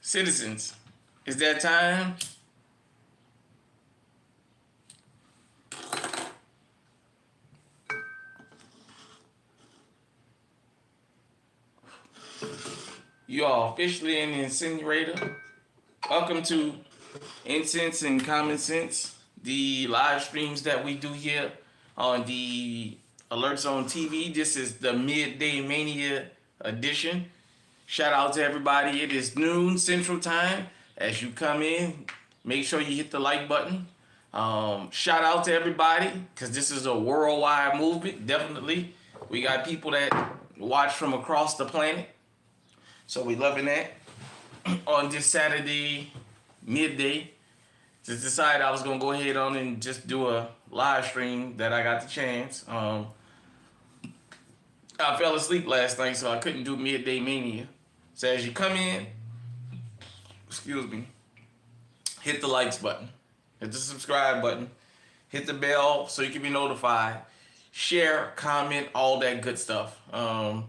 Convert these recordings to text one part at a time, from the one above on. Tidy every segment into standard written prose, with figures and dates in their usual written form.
Citizens, it's that time. You are officially in the incinerator. Welcome to Incense and Common Sense, the live streams that we do here on the Alerts on TV. This is the Midday Mania edition. Shout out to everybody. It is noon Central Time. As you come in, make sure you hit the like button. Shout out to everybody because this is a worldwide movement. Definitely, we got people that watch from across the planet, so we loving that. On this Saturday midday, just decided I was gonna go ahead on and just do a live stream that I got the chance. I fell asleep last night, so I couldn't do Midday Mania. So as you come in, excuse me, hit the likes button, hit the subscribe button, hit the bell so you can be notified, share, comment, all that good stuff. I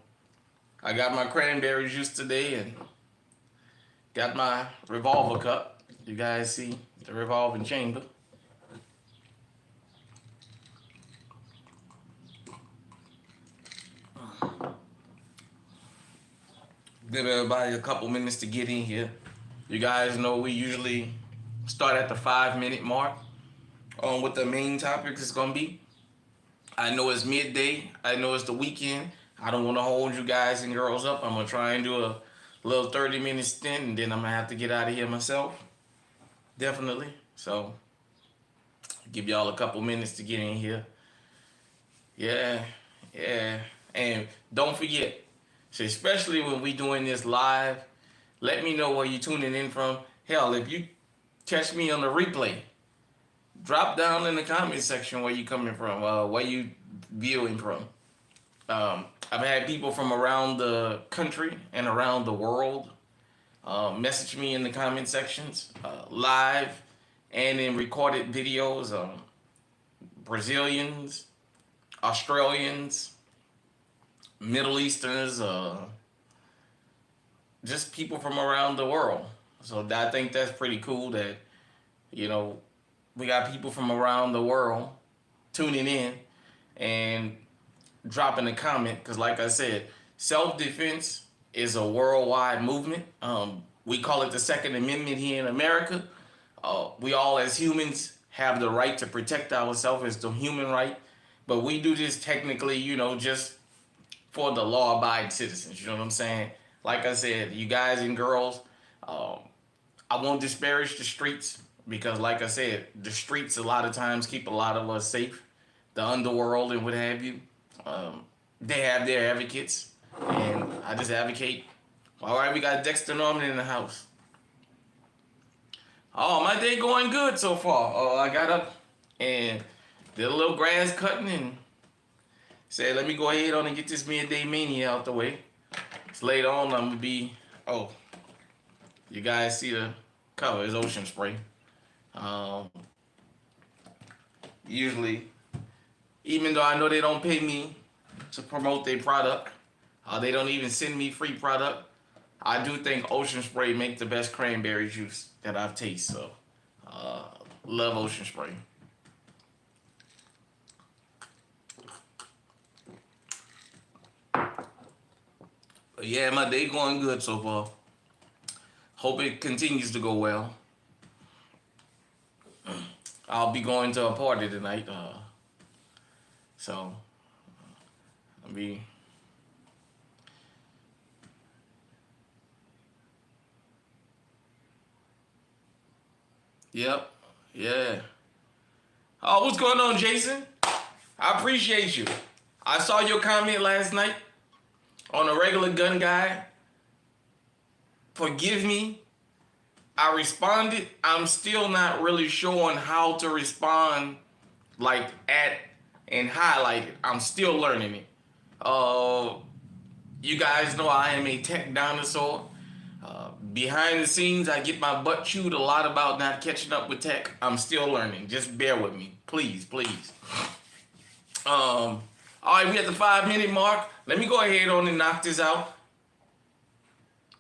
got my cranberry juice today and got my revolver cup. You guys see the revolving chamber. Give everybody a couple minutes to get in here. You guys know we usually start at the 5-minute mark on what the main topic is gonna be. I know it's midday. I know it's the weekend. I don't want to hold you guys and girls up. I'm gonna try and do a little 30-minute stint, and then I'm gonna have to get out of here myself. Definitely. So give y'all a couple minutes to get in here. Yeah. And don't forget, so especially when we doing this live, let me know where you tuning in from. Hell, if you catch me on the replay, drop down in the comment section where you coming from, where you viewing from. I've had people from around the country and around the world message me in the comment sections, live and in recorded videos. Brazilians, Australians, Middle Easterners, just people from around the world. So I think that's pretty cool that, we got people from around the world tuning in and dropping a comment. Because like I said, self-defense is a worldwide movement. We call it the Second Amendment here in America. We all as humans have the right to protect ourselves. It's the human right. But we do this technically, just for the law-abiding citizens. You know what I'm saying? Like I said, you guys and girls, I won't disparage the streets because, like I said, the streets a lot of times keep a lot of us safe. The underworld and what have you, they have their advocates, and I just advocate. All right, we got Dexter Norman in the house. Oh, my day going good so far. Oh, I got up and did a little grass cutting and said, let me go ahead on and get this Midday Mania out the way. So later on, I'm going to be, you guys see the cover, it's Ocean Spray. Usually, even though I know they don't pay me to promote their product, they don't even send me free product, I do think Ocean Spray make the best cranberry juice that I've tasted. So, love Ocean Spray. But yeah, my day going good so far. Hope it continues to go well. I'll be going to a party tonight. So, I'll be... Yep. Yeah. Oh, what's going on, Jason? I appreciate you. I saw your comment last night on a regular gun guy. Forgive me. I responded. I'm still not really sure on how to respond, like at and highlight it. I'm still learning it. You guys know I am a tech dinosaur. Behind the scenes, I get my butt chewed a lot about not catching up with tech. I'm still learning. Just bear with me. Please, please. All right, we at the 5-minute mark. Let me go ahead on and knock this out.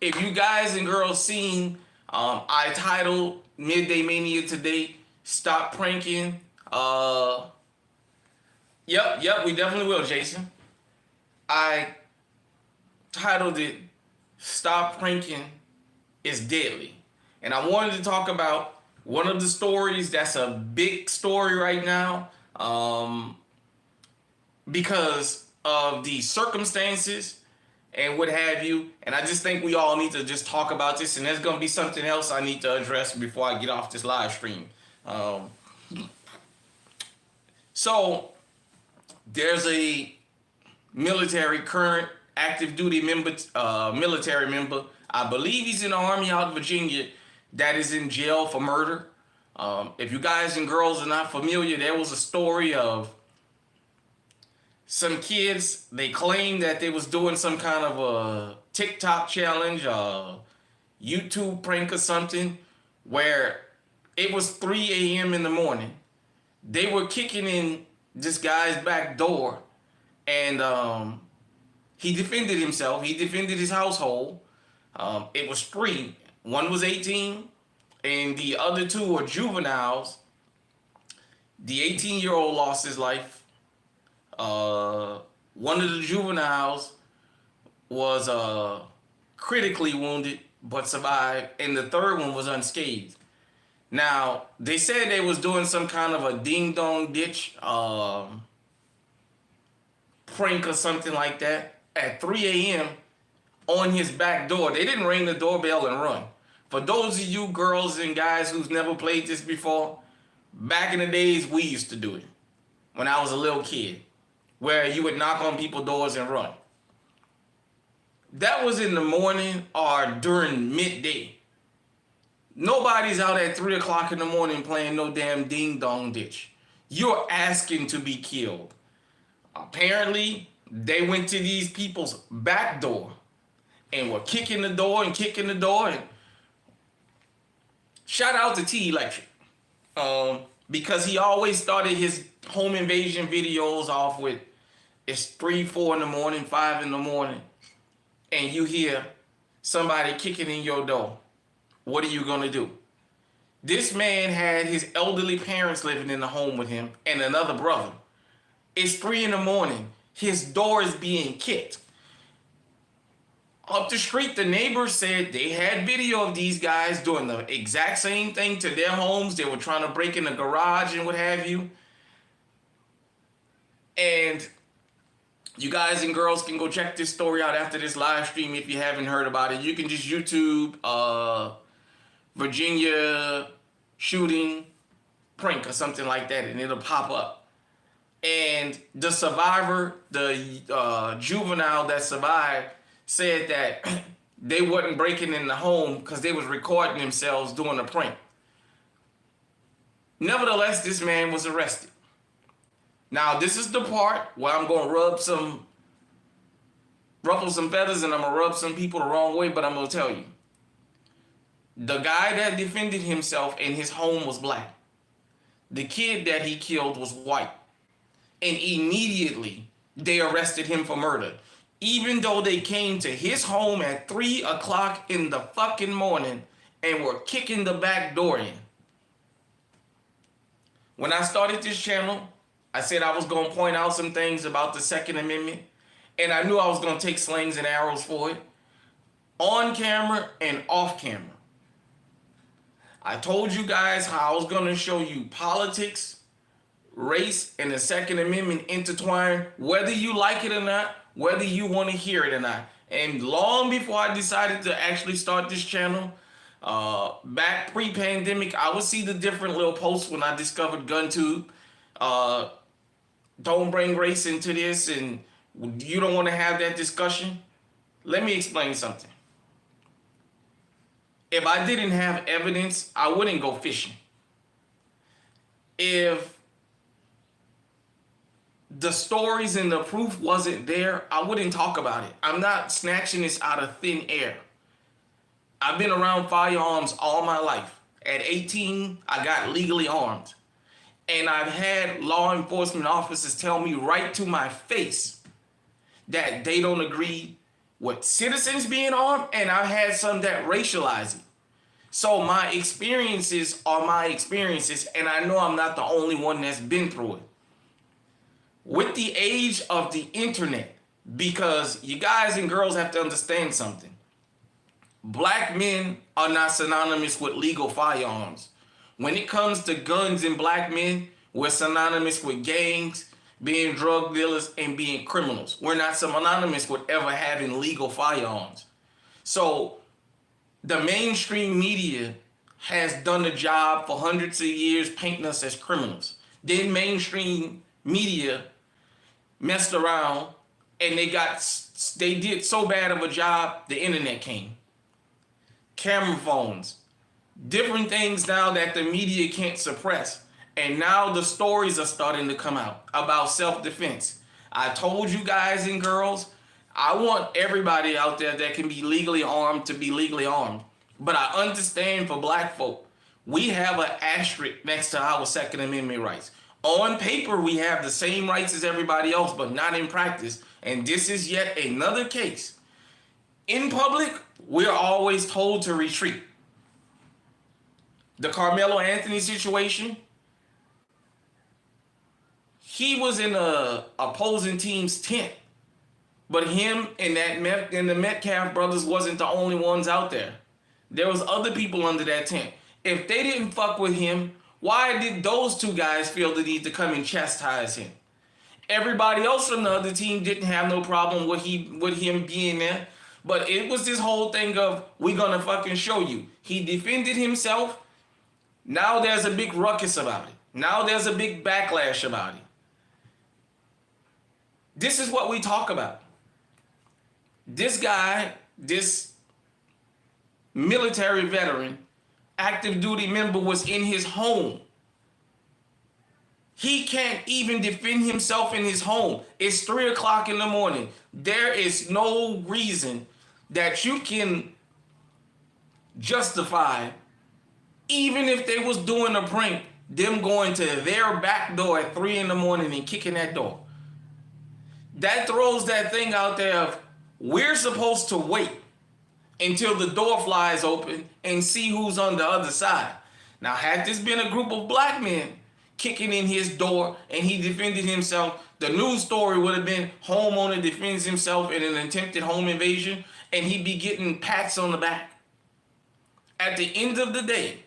if you guys and girls seen, I titled Midday Mania today, Stop Pranking. Yep, we definitely will, Jason. I titled it, Stop Pranking is Deadly. And I wanted to talk about one of the stories that's a big story right now, because of the circumstances and what have you. And I just think we all need to just talk about this. And there's going to be something else I need to address before I get off this live stream. So there's a current active duty military member. I believe he's in the Army out of Virginia, that is in jail for murder. If you guys and girls are not familiar, there was a story of some kids. They claimed that they was doing some kind of a TikTok challenge, YouTube prank or something, where it was 3 a.m. in the morning. They were kicking in this guy's back door, and he defended himself. He defended his household. It was 3. One was 18, and the other 2 were juveniles. The 18-year-old lost his life. One of the juveniles was critically wounded but survived, and the third one was unscathed. Now, they said they was doing some kind of a ding-dong ditch prank or something like that at 3 a.m. on his back door. They didn't ring the doorbell and run. For those of you girls and guys who's never played this before, back in the days, we used to do it when I was a little kid, where you would knock on people's doors and run. That was in the morning or during midday. Nobody's out at 3 o'clock in the morning playing no damn ding-dong ditch. You're asking to be killed. Apparently, they went to these people's back door and were kicking the door. And shout out to T Electric, because he always started his home invasion videos off with, it's 3, 4 in the morning, 5 in the morning, and you hear somebody kicking in your door. What are you gonna do? This man had his elderly parents living in the home with him and another brother. It's 3 in the morning. His door is being kicked. Up the street, the neighbors said they had video of these guys doing the exact same thing to their homes. They were trying to break in the garage and what have you. And you guys and girls can go check this story out after this live stream if you haven't heard about it. You can just YouTube Virginia shooting prank or something like that, and it'll pop up. And the survivor, the juvenile that survived, said that they wasn't breaking in the home because they was recording themselves doing a prank. Nevertheless, this man was arrested. Now, this is the part where I'm going to ruffle some feathers, and I'm going to rub some people the wrong way, but I'm going to tell you. The guy that defended himself in his home was black. The kid that he killed was white. And immediately, they arrested him for murder. Even though they came to his home at 3 o'clock in the fucking morning and were kicking the back door in. When I started this channel, I said I was going to point out some things about the Second Amendment, and I knew I was going to take slings and arrows for it, on camera and off camera. I told you guys how I was going to show you politics, race, and the Second Amendment intertwined, whether you like it or not, whether you want to hear it or not. And long before I decided to actually start this channel, back pre-pandemic, I would see the different little posts when I discovered GunTube. Don't bring race into this, and you don't want to have that discussion. Let me explain something. If I didn't have evidence, I wouldn't go fishing. If the stories and the proof wasn't there, I wouldn't talk about it. I'm not snatching this out of thin air. I've been around firearms all my life. At 18, I got legally armed. And I've had law enforcement officers tell me right to my face that they don't agree with citizens being armed, and I've had some that racialize it. So my experiences are my experiences, and I know I'm not the only one that's been through it. With the age of the internet, because you guys and girls have to understand something. Black men are not synonymous with legal firearms. When it comes to guns and black men, we're synonymous with gangs, being drug dealers, and being criminals. We're not synonymous with ever having legal firearms. So the mainstream media has done the job for hundreds of years painting us as criminals. Then mainstream media messed around and they did so bad of a job, the internet came. Camera phones, different things now that the media can't suppress. And now the stories are starting to come out about self-defense. I told you guys and girls, I want everybody out there that can be legally armed to be legally armed. But I understand for black folk, we have an asterisk next to our Second Amendment rights. On paper, we have the same rights as everybody else, but not in practice. And this is yet another case. In public, we're always told to retreat. The Carmelo Anthony situation, he was in a opposing team's tent, but him and the Metcalf brothers wasn't the only ones out there. There was other people under that tent. If they didn't fuck with him, why did those two guys feel the need to come and chastise him? Everybody else from the other team didn't have no problem with him being there. But it was this whole thing of, we're gonna fucking show you. He defended himself. Now there's a big ruckus about it. Now there's a big backlash about it. This is what we talk about. This guy, this military veteran, active duty member, was in his home. He can't even defend himself in his home. It's 3 o'clock in the morning. There is no reason that you can justify, even if they was doing a prank, them going to their back door at 3 in the morning and kicking that door. That throws that thing out there of, we're supposed to wait until the door flies open and see who's on the other side. Now, had this been a group of black men kicking in his door and he defended himself, the news story would have been homeowner defends himself in an attempted home invasion, and he'd be getting pats on the back. At the end of the day,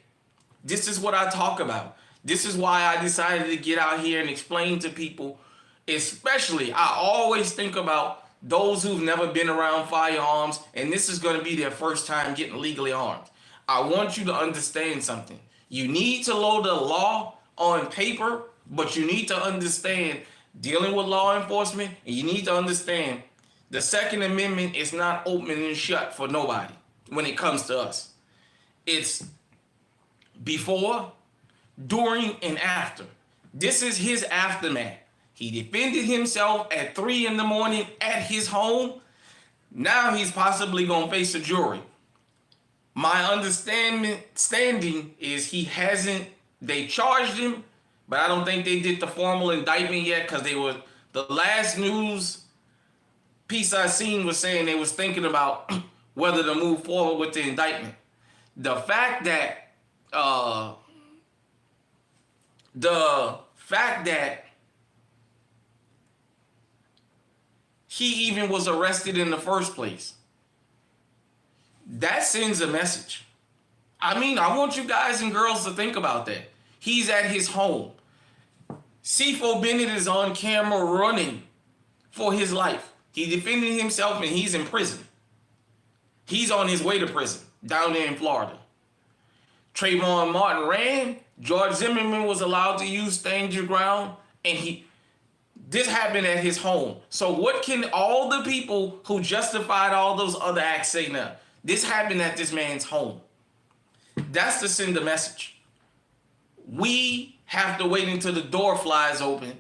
this is what I talk about. This is why I decided to get out here and explain to people, especially, I always think about those who've never been around firearms, and this is going to be their first time getting legally armed. I want you to understand something. You need to know the law on paper, but you need to understand dealing with law enforcement, and you need to understand the Second Amendment is not open and shut for nobody when it comes to us. It's before, during, and after. This is his aftermath. He defended himself at 3 in the morning at his home. Now he's possibly going to face a jury. My understanding is they charged him, but I don't think they did the formal indictment yet, because the last news piece I seen was saying they was thinking about whether to move forward with the indictment. The fact that he even was arrested in the first place, that sends a message. I mean, I want you guys and girls to think about that. He's at his home. C4 Bennett is on camera running for his life. He defended himself and he's in prison. He's on his way to prison down there in Florida. Trayvon Martin ran. George Zimmerman was allowed to use stand your ground, and this happened at his home. So what can all the people who justified all those other acts say now? This happened at this man's home. That's to send a message. We have to wait until the door flies open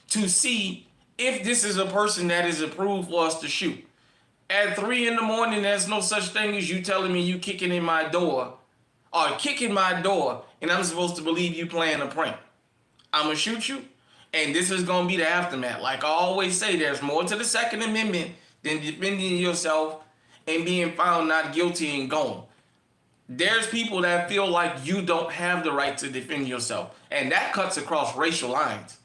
to see if this is a person that is approved for us to shoot. At 3 in the morning, there's no such thing as you telling me you kicking in my door, or kicking my door, and I'm supposed to believe you playing a prank. I'm going to shoot you, and this is going to be the aftermath. Like I always say, there's more to the Second Amendment than defending yourself and being found not guilty and gone. There's people that feel like you don't have the right to defend yourself. And that cuts across racial lines.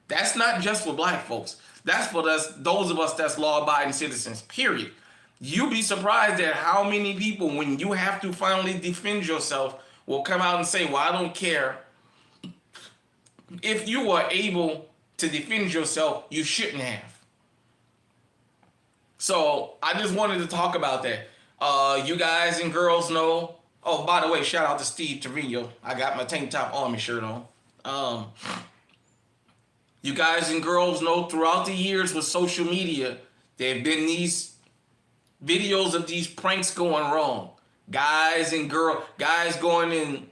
That's not just for black folks. That's for those of us that's law-abiding citizens, period. You'd be surprised at how many people, when you have to finally defend yourself, will come out and say, well, I don't care. If you were able to defend yourself, you shouldn't have. So I just wanted to talk about that. You guys and girls know. Oh, by the way, shout out to Steve Trevino. I got my tank top army shirt on. You guys and girls know throughout the years with social media, there have been these videos of these pranks going wrong. Guys going in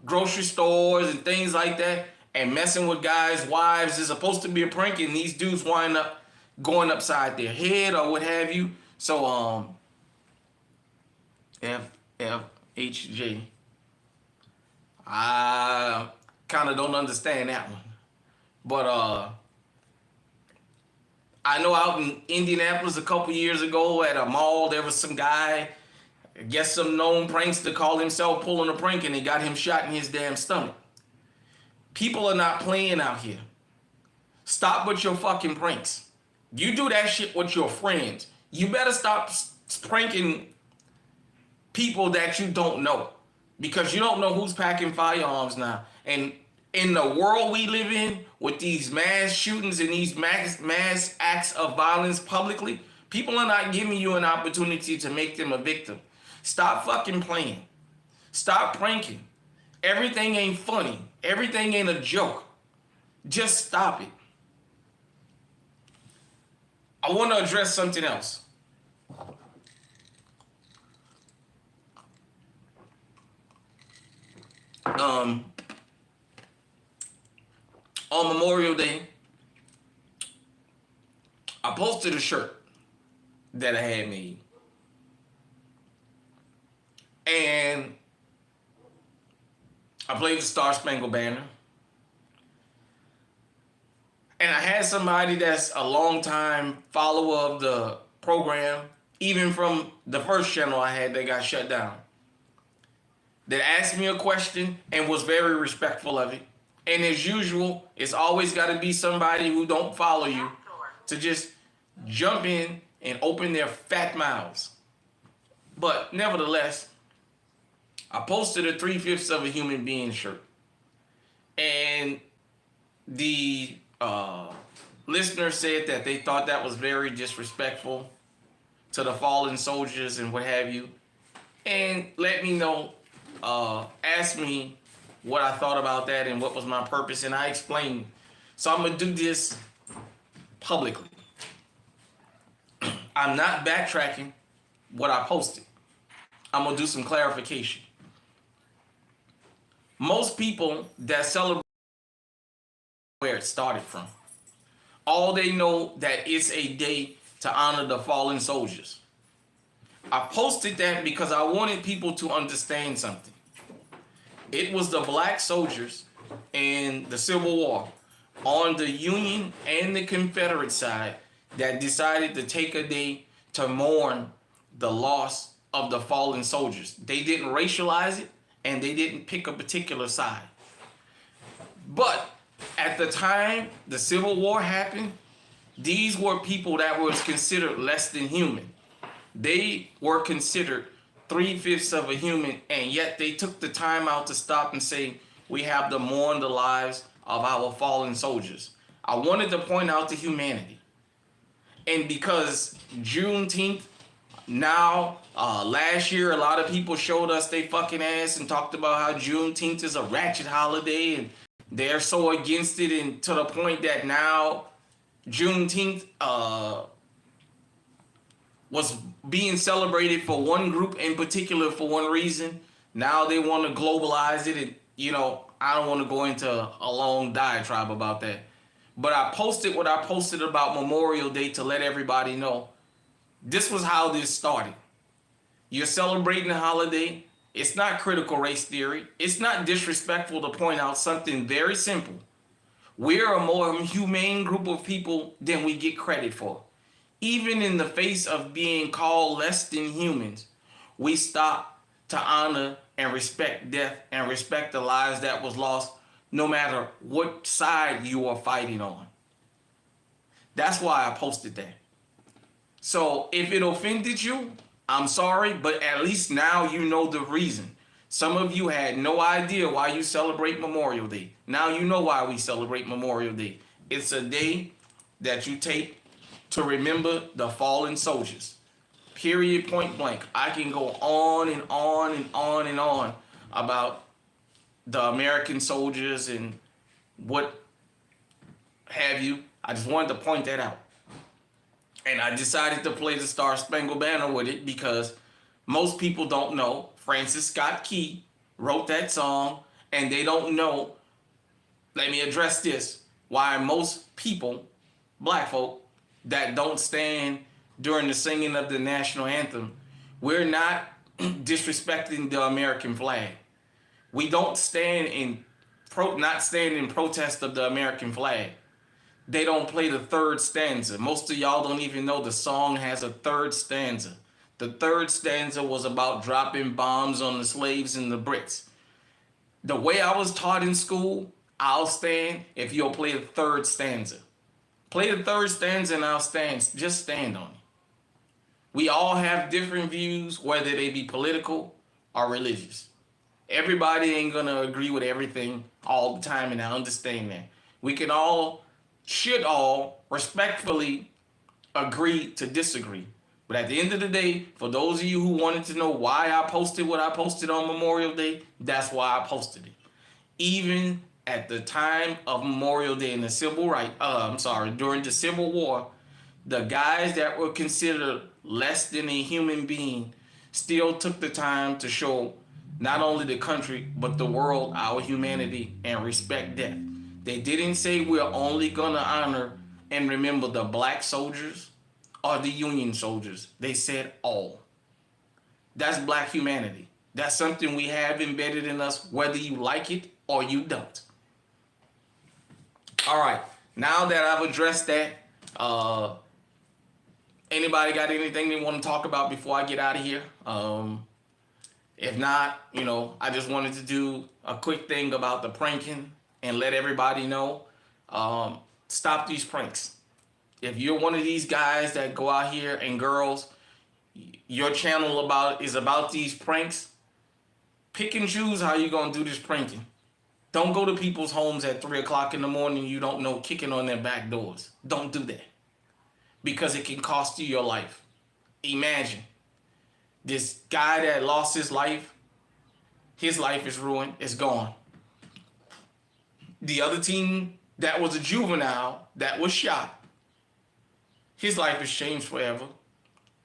grocery stores and things like that and messing with guys' wives is supposed to be a prank, and these dudes wind up going upside their head or what have you. So FFHJ, I kind of don't understand that one. But I know out in Indianapolis a couple years ago at a mall, there was some guy, I guess some known prankster, called himself pulling a prank, and they got him shot in his damn stomach. People are not playing out here. Stop with your fucking pranks. You do that shit with your friends. You better stop pranking people that you don't know, because you don't know who's packing firearms now. And in the world we live in, with these mass shootings and these mass acts of violence publicly, people are not giving you an opportunity to make them a victim. Stop fucking playing. Stop pranking. Everything ain't funny. Everything ain't a joke. Just stop it. I want to address something else. On Memorial Day, I posted a shirt that I had made. And I played the Star Spangled Banner. And I had somebody that's a long-time follower of the program, even from the first channel I had that got shut down, that asked me a question and was very respectful of it. And as usual, it's always got to be somebody who don't follow you to just jump in and open their fat mouths. But nevertheless, I posted a 3/5 of a human being shirt. And the listener said that they thought that was very disrespectful to the fallen soldiers and what have you. And let me know, asked me what I thought about that and what was my purpose, and I explained. So I'm going to do this publicly. I'm not backtracking what I posted. I'm going to do some clarification. Most people that celebrate where it started from, all they know that it's a day to honor the fallen soldiers. I posted that because I wanted people to understand something. It was the black soldiers in the Civil War on the Union and the Confederate side that decided to take a day to mourn the loss of the fallen soldiers. They didn't racialize it, and they didn't pick a particular side. But at the time the Civil War happened, these were people that was considered less than human. They were considered 3/5 of a human, and yet they took the time out to stop and say, we have to mourn the lives of our fallen soldiers. I wanted to point out the humanity. And because Juneteenth, now, last year, a lot of people showed us they fucking ass and talked about how Juneteenth is a ratchet holiday, and they're so against it, and to the point that now Juneteenth was being celebrated for one group in particular for one reason. Now they want to globalize it, and I don't want to go into a long diatribe about that. But I posted what I posted about Memorial Day to let everybody know this was how this started. You're celebrating the holiday. It's not critical race theory. It's not disrespectful to point out something very simple. We're a more humane group of people than we get credit for. Even in the face of being called less than humans, we stop to honor and respect death and respect the lives that was lost, no matter what side you are fighting on. That's why I posted that. So if it offended you, I'm sorry, but at least now you know the reason. Some of you had no idea why you celebrate Memorial Day. Now you know why we celebrate Memorial Day. It's a day that you take to remember the fallen soldiers. Period, point blank. I can go on and on and on and on about the American soldiers and what have you. I just wanted to point that out. And I decided to play the Star Spangled Banner with it because most people don't know Francis Scott Key wrote that song, and they don't know, let me address this, why most people, black folk, that don't stand during the singing of the national anthem, we're not disrespecting the American flag. We don't stand in not stand in protest of the American flag. They don't play the third stanza. Most of y'all don't even know the song has a third stanza. The third stanza was about dropping bombs on the slaves and the Brits. The way I was taught in school, I'll stand if you'll play the third stanza. Play the third stanza and I'll stand. Just stand on it. We all have different views, whether they be political or religious. Everybody ain't gonna agree with everything all the time, and I understand that. We should all respectfully agree to disagree. But at the end of the day, for those of you who wanted to know why I posted what I posted on Memorial Day, that's why I posted it. Even at the time of Memorial Day in the during the Civil War, the guys that were considered less than a human being still took the time to show not only the country, but the world, our humanity, and respect death. They didn't say we're only gonna honor and remember the black soldiers or the Union soldiers. They said all. That's black humanity. That's something we have embedded in us, whether you like it or you don't. All right, now that I've addressed that, anybody got anything they want to talk about before I get out of here? If not, I just wanted to do a quick thing about the pranking and let everybody know, stop these pranks. If you're one of these guys that go out here and girls, your channel is about these pranks, pick and choose how you're going to do this pranking. Don't go to people's homes at 3 o'clock in the morning you don't know, kicking on their back doors. Don't do that. Because it can cost you your life. Imagine this guy that lost his life is ruined, it's gone. The other teen that was a juvenile that was shot, his life has changed forever.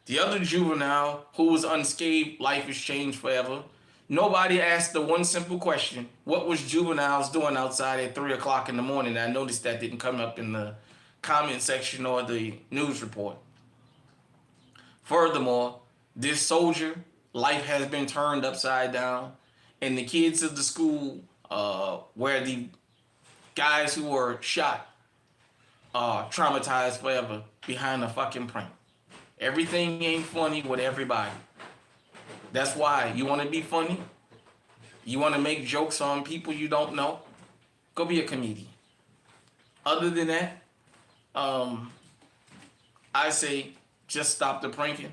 The other juvenile who was unscathed, life has changed forever. Nobody asked the one simple question, what was juveniles doing outside at 3 o'clock in the morning? I noticed that didn't come up in the comment section or the news report. Furthermore, this soldier, life has been turned upside down, and the kids of the school where the guys who were shot are traumatized forever behind a fucking prank. Everything ain't funny with everybody. That's why you want to be funny. You want to make jokes on people you don't know. Go be a comedian. Other than that, I say just stop the pranking.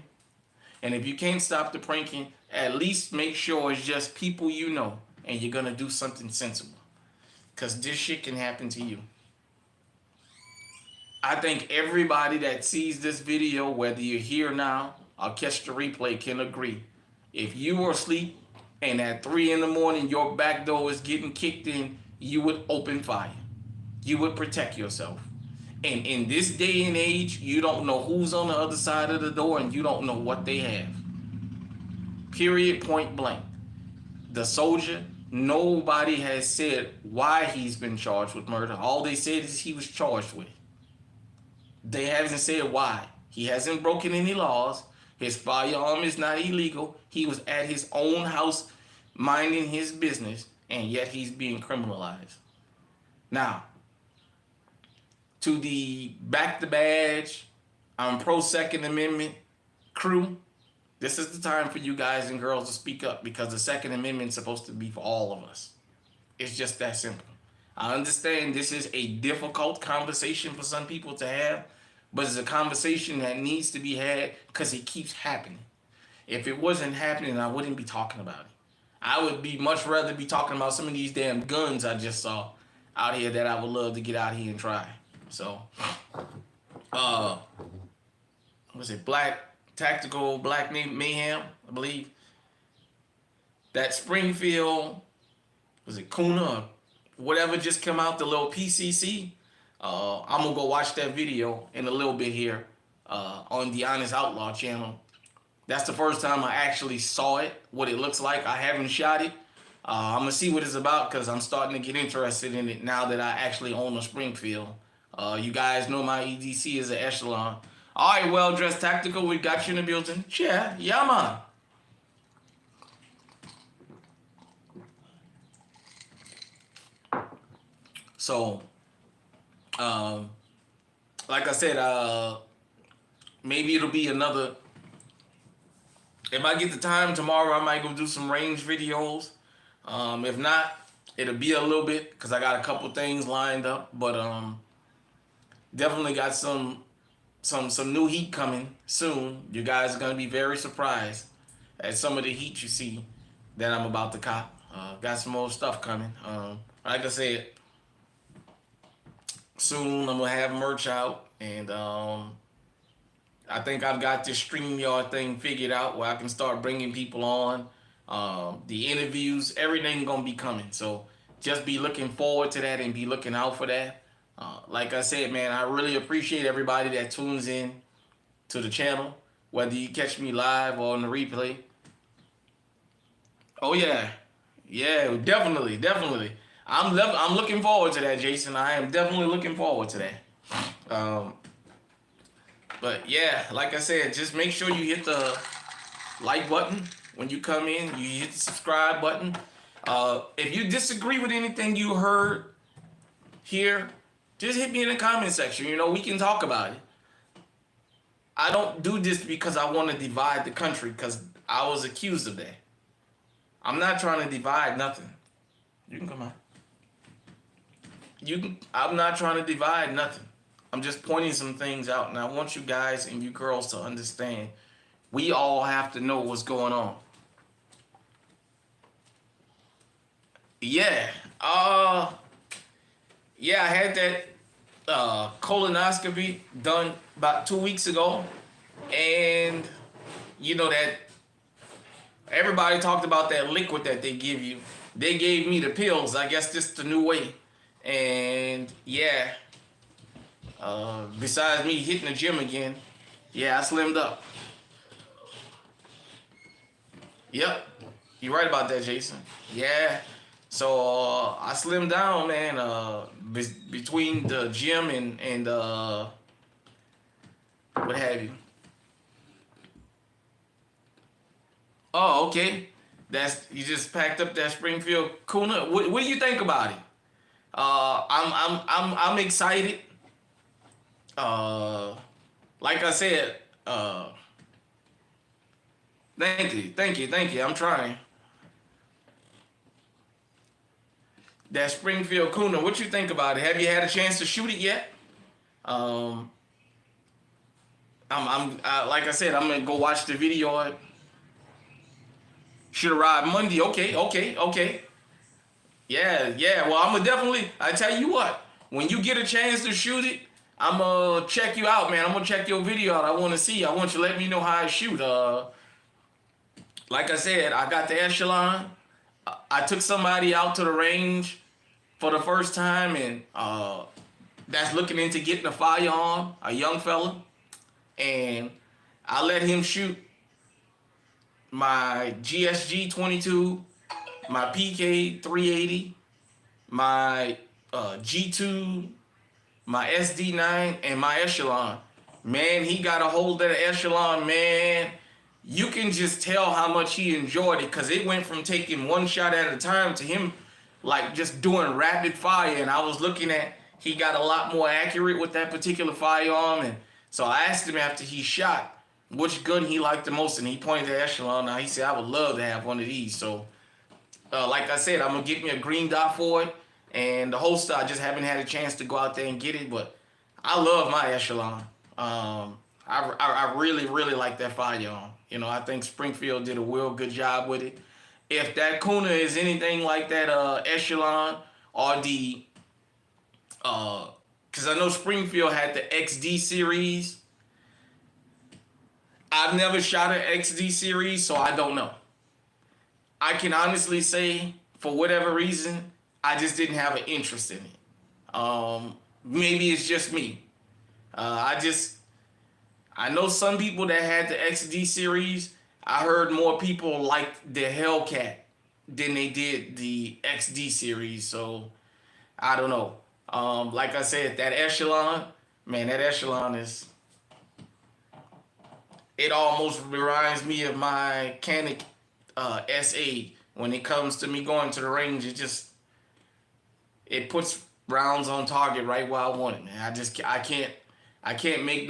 And if you can't stop the pranking, at least make sure it's just people you know and you're going to do something sensible. Because this shit can happen to you. I think everybody that sees this video, whether you're here now or catch the replay, can agree. If you were asleep and at 3 in the morning your back door is getting kicked in, you would open fire. You would protect yourself. And in this day and age, you don't know who's on the other side of the door and you don't know what they have. Period, point blank. The soldier, nobody has said why he's been charged with murder. All they said is he was charged with it. They haven't said why. He hasn't broken any laws. His firearm is not illegal. He was at his own house minding his business, and yet he's being criminalized. Now, to the back the badge, I'm pro Second Amendment crew. This is the time for you guys and girls to speak up because the Second Amendment is supposed to be for all of us. It's just that simple. I understand this is a difficult conversation for some people to have, but it's a conversation that needs to be had because it keeps happening. If it wasn't happening, I wouldn't be talking about it. I would be much rather be talking about some of these damn guns I just saw out here that I would love to get out here and try. So, was it Black Mayhem, I believe. That Springfield, was it Kuna, whatever just come out, the little PCC. I'm gonna go watch that video in a little bit here on the Honest Outlaw channel. That's the first time I actually saw it, what it looks like. I haven't shot it. I'm gonna see what it's about because I'm starting to get interested in it now that I actually own a Springfield. You guys know my EDC is an Echelon. All right, Well-Dressed Tactical, we got you in the building. Yeah, man. So, like I said, maybe it'll be another. If I get the time tomorrow, I might go do some range videos. If not, it'll be a little bit because I got a couple things lined up. But definitely got some new heat coming soon. You guys are gonna be very surprised at some of the heat you see that I'm about to cop. Got some more stuff coming. Like I said, soon I'm gonna have merch out, and I think I've got this StreamYard thing figured out where I can start bringing people on. The interviews, everything gonna be coming. So just be looking forward to that and be looking out for that. Like I said, man, I really appreciate everybody that tunes in to the channel, whether you catch me live or on the replay. Oh yeah, definitely. I'm looking forward to that, Jason. I am definitely looking forward to that. But yeah, like I said, just make sure you hit the like button when you come in. You hit the subscribe button. If you disagree with anything you heard here, just hit me in the comment section. You know, we can talk about it. I don't do this because I want to divide the country because I was accused of that. I'm not trying to divide nothing. You can come out. I'm not trying to divide nothing. I'm just pointing some things out, and I want you guys and you girls to understand. We all have to know what's going on. Yeah. Yeah, I had that colonoscopy done about 2 weeks ago, and you know that everybody talked about that liquid that they give you. They gave me the pills. I guess this is the new way. And yeah, besides me hitting the gym again, yeah, I slimmed up. Yep, you're right about that, Jason. Yeah, so I slimmed down, man. Between the gym and what have you. Oh, okay. You just packed up that Springfield Kuna. What do you think about it? I'm excited. Like I said, thank you. I'm trying. That Springfield Kuna, what you think about it? Have you had a chance to shoot it yet? I'm like I said, I'm gonna go watch the video. Should arrive Monday. Okay. Yeah. Well, I'm gonna definitely. I tell you what, when you get a chance to shoot it, I'm gonna check you out, man. I'm gonna check your video out. I want to see. I want you to let me know how I shoot. Like I said, I got the Echelon. I took somebody out to the range for the first time, and that's looking into getting a firearm, a young fella, and I let him shoot my GSG 22, my PK 380, my G2, my SD9, and my Echelon. Man, he got a hold of the Echelon, man. You can just tell how much he enjoyed it because it went from taking one shot at a time to him like just doing rapid fire. And I was looking at, he got a lot more accurate with that particular firearm. And So I asked him after he shot which gun he liked the most, and he pointed at Echelon. Now he said, I would love to have one of these. So, like I said, I'm going to get me a green dot for it. And the holster, I just haven't had a chance to go out there and get it. But I love my Echelon. I really, really like that firearm. You know, I think Springfield did a real good job with it. If that Kuna is anything like that Echelon or the, because I know Springfield had the XD series. I've never shot an XD series, so I don't know. I can honestly say, for whatever reason, I just didn't have an interest in it. Maybe it's just me. I know some people that had the XD series. I heard more people liked the Hellcat than they did the XD series. So I don't know. Like I said, that Echelon, man, that Echelon is. It almost reminds me of my Canic SA. When it comes to me going to the range, it puts rounds on target right where I want it, man. I can't make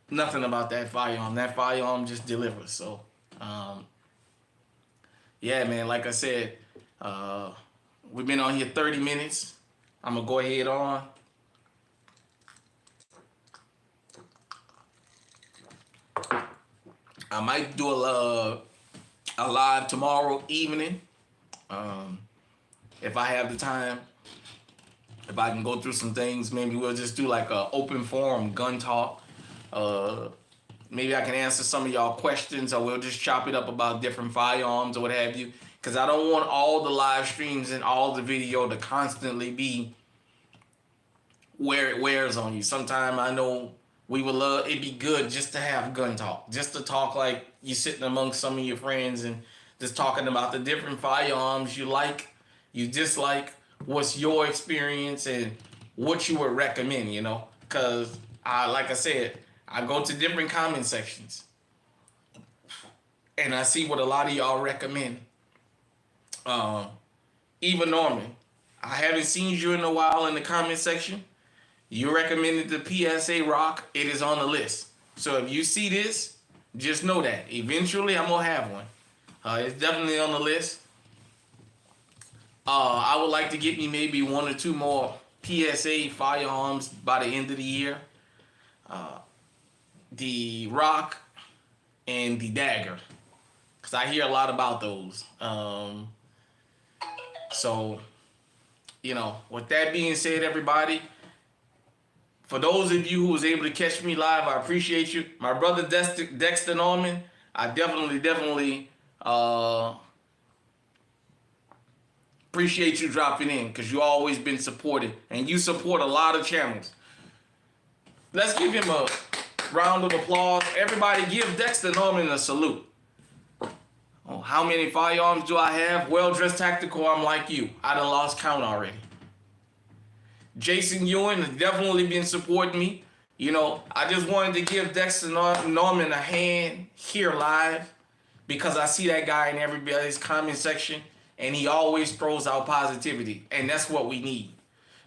nothing about that firearm. That firearm just delivers. So, yeah, man. Like I said, we've been on here 30 minutes. I'm gonna go ahead on. I might do a live tomorrow evening, if I have the time. If I can go through some things, maybe we'll just do like a open forum gun talk. Maybe I can answer some of y'all questions, or we'll just chop it up about different firearms or what have you. Because I don't want all the live streams and all the video to constantly be where it wears on you. Sometimes I know we would love, it'd be good just to have gun talk. Just to talk like you're sitting amongst some of your friends and just talking about the different firearms you like, you dislike, what's your experience, and what you would recommend, you know? Because, like I said, I go to different comment sections, and I see what a lot of y'all recommend. Eva Norman, I haven't seen you in a while in the comment section. You recommended the PSA Rock. It is on the list. So if you see this, just know that eventually I'm going to have one. It's definitely on the list. I would like to get me maybe one or two more PSA firearms by the end of the year. The Rock and the Dagger, because I hear a lot about those. So, you know, with that being said, everybody, for those of you who was able to catch me live, I appreciate you. My brother Dexter Norman, I definitely appreciate you dropping in, because you always been supportive, and you support a lot of channels. Let's give him a round of applause. Everybody give Dexter Norman a salute. Oh, how many firearms do I have? Well-dressed tactical, I'm like you. I done lost count already. Jason Ewan has definitely been supporting me. You know, I just wanted to give Dexter Norman a hand here live, because I see that guy in everybody's comment section, and he always throws out positivity, and that's what we need.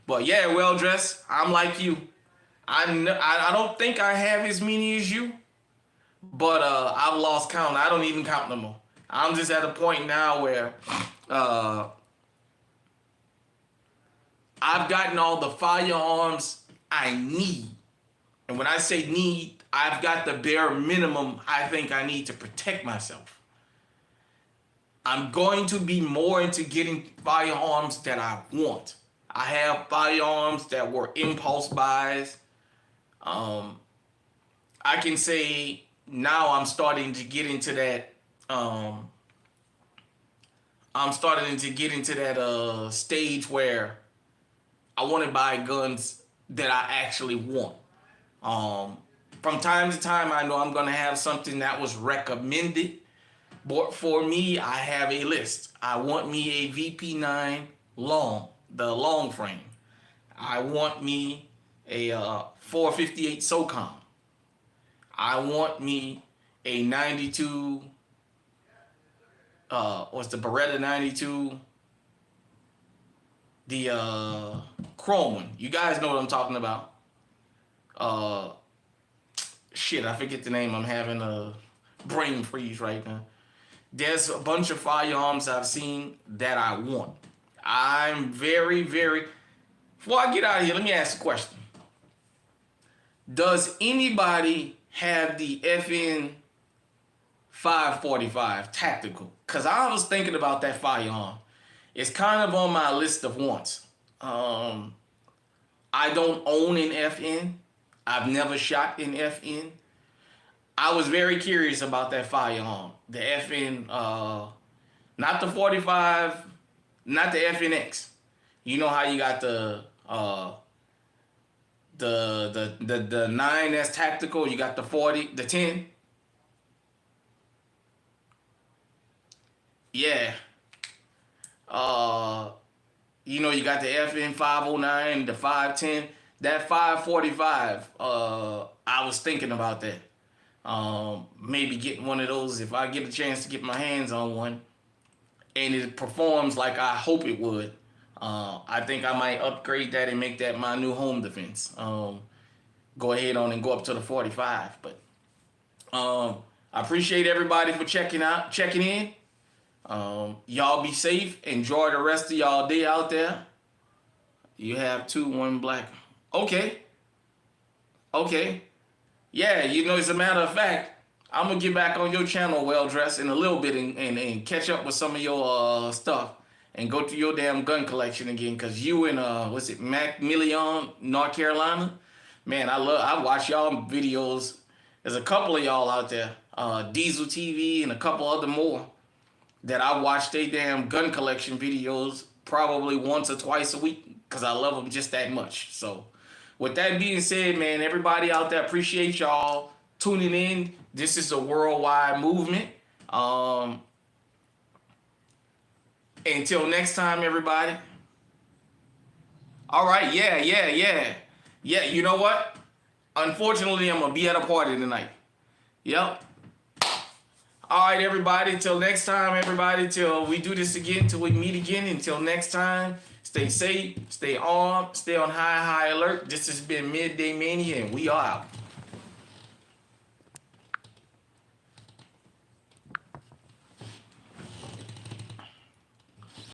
But yeah, well-dressed, I'm like you. I don't think I have as many as you, but I've lost count. I don't even count no more. I'm just at a point now where I've gotten all the firearms I need. And when I say need, I've got the bare minimum I think I need to protect myself. I'm going to be more into getting firearms that I want. I have firearms that were impulse buys. I can say now I'm starting to get into that. Stage where I want to buy guns that I actually want. From time to time, I know I'm going to have something that was recommended. But for me, I have a list. I want me a VP9 long, the long frame. I want me a 458 SOCOM. I want me a 92, what's the Beretta 92? The chrome one. You guys know what I'm talking about. shit, I forget the name. I'm having a brain freeze right now. There's a bunch of firearms I've seen that I want. I'm very, very. Before I get out of here, let me ask a question. Does anybody have the FN 545 tactical? Because I was thinking about that firearm. It's kind of on my list of wants. I don't own an FN. I've never shot an FN. I was very curious about that firearm. The FN, not the 45, not the FNX. You know how you got the 9 that's tactical. You got the 40, the 10. Yeah. You know you got the FN 509, the 510, that 545. I was thinking about that. Maybe getting one of those if I get a chance to get my hands on one, and it performs like I hope it would. I think I might upgrade that and make that my new home defense. Go ahead on and go up to the 45. But I appreciate everybody for checking in. Y'all be safe. Enjoy the rest of y'all day out there. You have 2, 1 black. Okay. Yeah, you know, as a matter of fact, I'm going to get back on your channel, Well Dressed, in a little bit and catch up with some of your stuff and go through your damn gun collection again, because you in, Macmillan, North Carolina? Man, I watch y'all videos. There's a couple of y'all out there, Diesel TV and a couple other more, that I watch they damn gun collection videos probably once or twice a week because I love them just that much. So with that being said, man, everybody out there, appreciate y'all tuning in. This is a worldwide movement. Until next time, everybody. All right, yeah. You know what? Unfortunately, I'm going to be at a party tonight. Yep. All right, everybody. Till next time, everybody. Till we do this again, till we meet again. Until next time, stay safe, stay armed, stay on high alert. This has been MidDay Mania, and we are out.